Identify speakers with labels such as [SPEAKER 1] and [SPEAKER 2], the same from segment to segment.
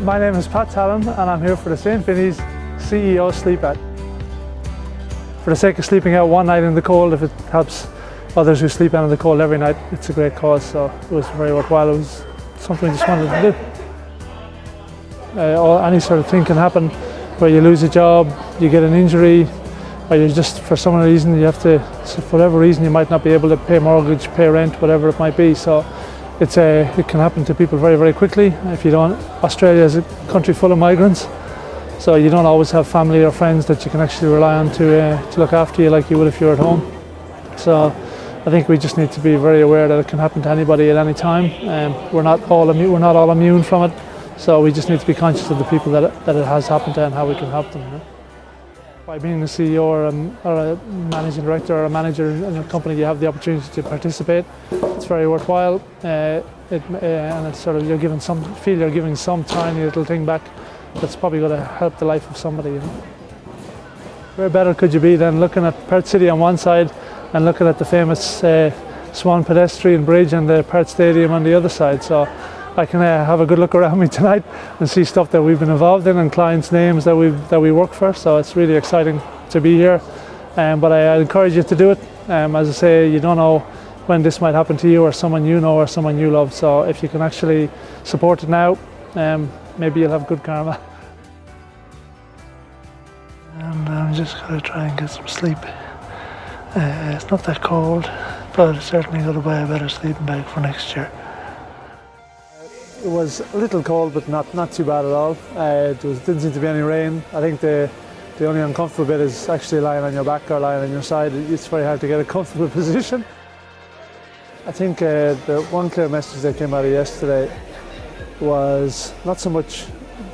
[SPEAKER 1] My name is Pat Talon and I'm here for the St. Vinny's CEO Sleepout. For the sake of sleeping out one night in the cold, if it helps others who sleep out in the cold every night, it's a great cause, so it was very worthwhile. It was something we just wanted to do. Any sort of thing can happen where you lose a job, you get an injury, or you just, for some reason, you have to, for whatever reason, you might not be able to pay mortgage, pay rent, whatever it might be. So it can happen to people very, very quickly. If you don't, Australia is a country full of migrants, so you don't always have family or friends that you can actually rely on to look after you like you would if you were at home. So I think we just need to be very aware that it can happen to anybody at any time. We're not all immune from it, so we just need to be conscious of the people that it has happened to and how we can help them. You know? By being a CEO or a managing director or a manager in a company, you have the opportunity to participate. It's very worthwhile, and it's sort of you're giving some tiny little thing back that's probably going to help the life of somebody. You know? Where better could you be than looking at Perth City on one side and looking at the famous Swan pedestrian bridge and the Perth Stadium on the other side. So I can have a good look around me tonight and see stuff that we've been involved in and clients' names that we work for. So it's really exciting to be here. But I encourage you to do it. As I say, you don't know when this might happen to you or someone you know or someone you love. So if you can actually support it now, maybe you'll have good karma. And I'm just going to try and get some sleep. It's not that cold, but it's certainly going to buy a better sleeping bag for next year. It was a little cold, but not too bad at all. Didn't seem to be any rain. I think the only uncomfortable bit is actually lying on your back or lying on your side. It's very hard to get a comfortable position. I think the one clear message that came out of yesterday was not so much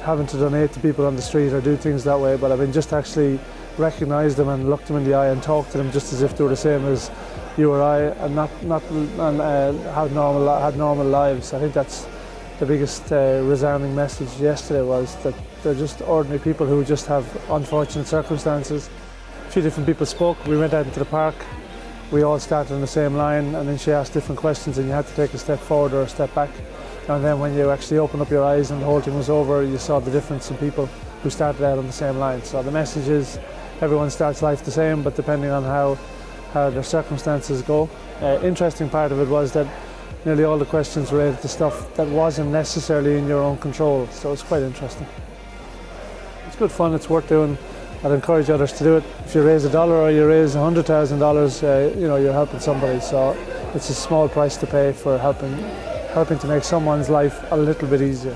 [SPEAKER 1] having to donate to people on the street or do things that way, but I mean just actually recognise them and look them in the eye and talk to them just as if they were the same as you or I, and had normal lives. I think that's the biggest resounding message yesterday, was that they're just ordinary people who just have unfortunate circumstances. A few different people spoke. We went out into the park. We all started on the same line, and then she asked different questions and you had to take a step forward or a step back. And then when you actually opened up your eyes and the whole thing was over, you saw the difference in people who started out on the same line. So the message is everyone starts life the same, but depending on how their circumstances go. Interesting part of it was that nearly all the questions related to stuff that wasn't necessarily in your own control, so it's quite interesting. It's good fun, it's worth doing. I'd encourage others to do it. If you raise $1 or you raise $100,000, you know, you're helping somebody, so it's a small price to pay for helping to make someone's life a little bit easier.